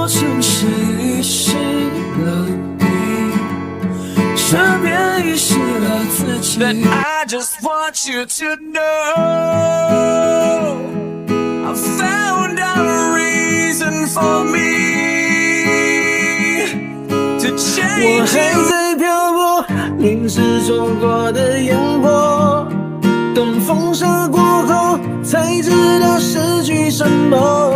我诚实遗失了你，顺便遗失了自己。But I just want you to know I found out a reason for me to change. 我还在漂泊，淋湿冲过的烟波，等风沙过后，才知道失去什么。